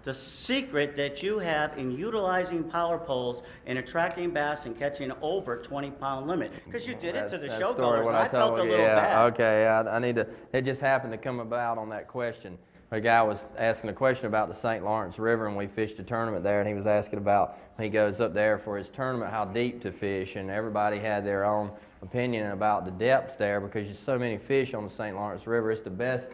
the secret that you have in utilizing power poles and attracting bass and catching over 20-pound limit. Because you did it to the show goers, and I felt a little bad. Okay, I need to, it just happened to come about on that question. A guy was asking a question about the St. Lawrence River, and we fished a tournament there, and he was asking about, he goes up there for his tournament, how deep to fish, and everybody had their own opinion about the depths there because there's so many fish on the St. Lawrence River. It's the best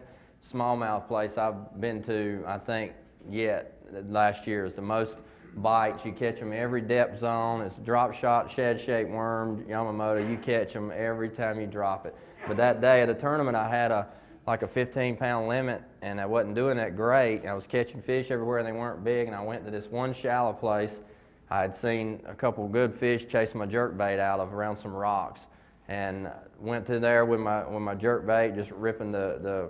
smallmouth place I've been to, I think, yet. Last year is the most bites. You catch them every depth zone. It's drop shot, shad-shaped worm, Yamamoto. You catch them every time you drop it. But that day at the tournament, I had like a 15-pound limit, and I wasn't doing that great. I was catching fish everywhere, and they weren't big, and I went to this one shallow place. I had seen a couple good fish chasing my jerk bait out of around some rocks, and went to there with my jerk bait, just ripping the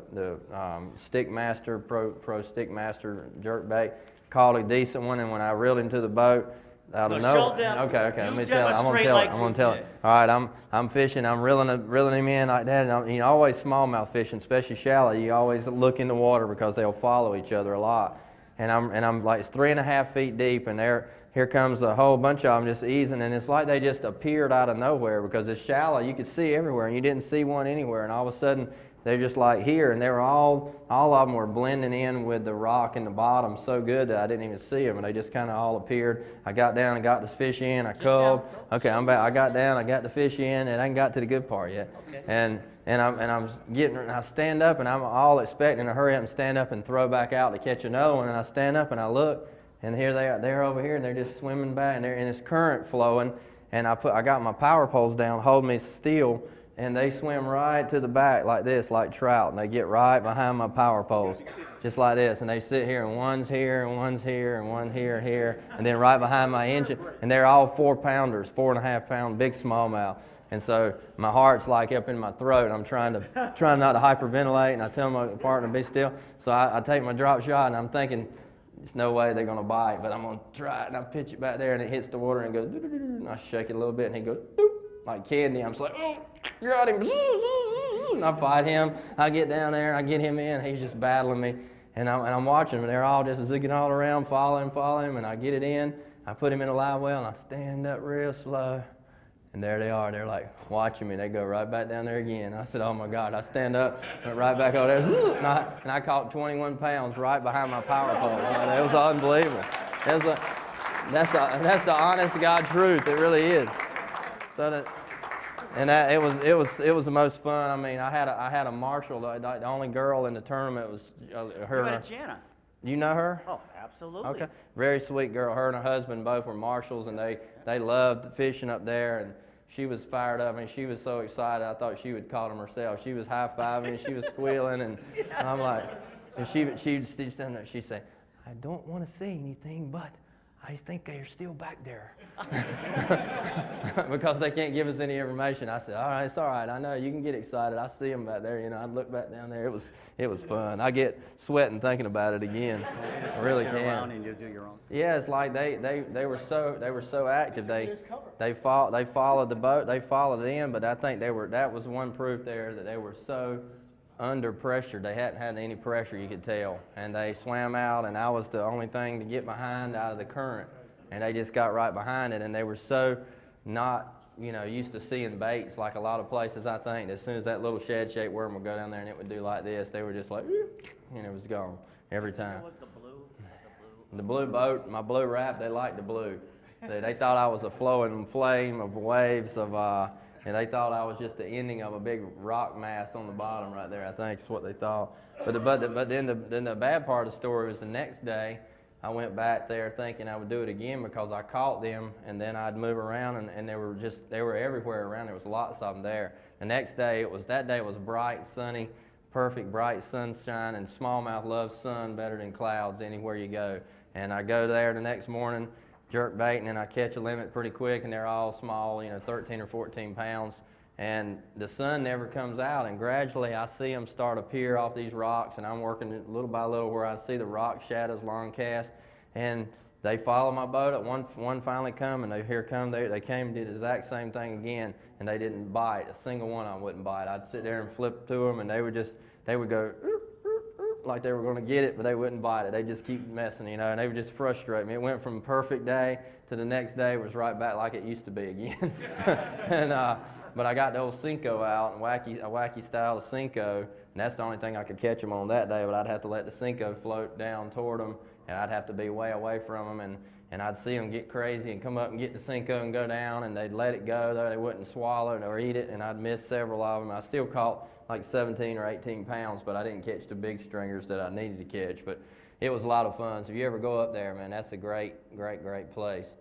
Stickmaster, Pro Stickmaster jerk bait. Caught a decent one, and when I reeled him to the boat, out of nowhere. Okay, let me tell it. I'm gonna tell it. All right, I'm fishing. I'm reeling him in like that. And you know, always smallmouth fishing, especially shallow. You always look in the water because they'll follow each other a lot. And I'm like, it's 3.5 feet deep, and here comes a whole bunch of them just easing, and it's like they just appeared out of nowhere because it's shallow. You could see everywhere, and you didn't see one anywhere. And all of a sudden, they're just like here, and they were all of them were blending in with the rock in the bottom so good that I didn't even see them, and they just kind of all appeared. I got down and got the fish in. I culled. Okay, I'm back. I got down. I got the fish in, and I ain't got to the good part yet. Okay. And I stand up, and I'm all expecting to hurry up and stand up and throw back out to catch another one. And I stand up and I look, and here they are. They're over here, and they're just swimming back, and it's current flowing. And I got my power poles down, holding me still. And they swim right to the back like this, like trout, and they get right behind my power poles, just like this. And they sit here, and one's here, and one's here, and one here, and here, and then right behind my engine. And they're all 4-pounders, 4.5-pound big smallmouth. And so my heart's like up in my throat. I'm trying not to hyperventilate, and I tell my partner be still. So I take my drop shot, and I'm thinking, there's no way they're gonna bite, but I'm gonna try it. And I pitch it back there, and it hits the water and goes, doo-doo-doo-doo. And I shake it a little bit, and he goes, doop, like candy. I'm just like, oh. Got him, and I fight him. I get down there, I get him in. He's just battling me, and I'm watching them. They're all just zigging all around, follow him, and I get it in. I put him in a live well, and I stand up real slow, and there they are. They're like watching me. They go right back down there again. I said, oh my God! I stand up, went right back over there, and I caught 21 pounds right behind my power pole. It was unbelievable. That's the honest to God truth. It really is. So it was the most fun. I mean, I had a marshal. The only girl in the tournament was her. You had Jana. You know her? Oh, absolutely. Okay, very sweet girl. Her and her husband both were marshals, and they loved fishing up there. And she was fired up, and she was so excited. I thought she would call them herself. She was high-fiving, she was squealing, and I'm like, and she'd stand there. She'd say, "I don't want to say anything, but I think they're still back there." Because they can't give us any information. I said, all right, it's all right. I know you can get excited. I see them back there. You know, I'd look back down there. It was fun. I get sweating thinking about it again. I really can. Around and you do your own. Yeah, it's like they were so active. They followed the boat. They followed in, but I think that was one proof there that they were so under pressure. They hadn't had any pressure, you could tell. And they swam out, and I was the only thing to get behind out of the current. And they just got right behind it, and they were so not, used to seeing baits like a lot of places, I think. As soon as that little shad-shaped worm would go down there and it would do like this, they were just like, and it was gone every time. What was the blue? The blue boat, my blue wrap, they liked the blue. They thought I was a flowing flame of waves of, and they thought I was just the ending of a big rock mass on the bottom right there, I think is what they thought. But then the bad part of the story was the next day, I went back there thinking I would do it again because I caught them, and then I'd move around, and they were everywhere around. There was lots of them there. The next day, that day was bright, sunny, perfect bright sunshine, and smallmouth loves sun better than clouds anywhere you go. And I go there the next morning, jerk baiting, and I catch a limit pretty quick, and they're all small, 13 or 14 pounds. And the sun never comes out, and gradually I see them start to appear off these rocks, and I'm working little by little where I see the rock shadows long cast, and they follow my boat. One finally come, and they came and did the exact same thing again, and they didn't bite. A single one of them wouldn't bite. I'd sit there and flip to them, and they would go, like they were going to get it, but they wouldn't bite it. They just keep messing, you know, and they would just frustrate me. It went from a perfect day to the next day was right back like it used to be again. But I got the old Cinco out, and a wacky style of Cinco, and that's the only thing I could catch them on that day, but I'd have to let the Cinco float down toward them, and I'd have to be way away from them, and I'd see them get crazy and come up and get the Cinco and go down, and they'd let it go, though they wouldn't swallow it or eat it, and I'd miss several of them. I still caught like 17 or 18 pounds, but I didn't catch the big stringers that I needed to catch, but it was a lot of fun. So if you ever go up there, man, that's a great place.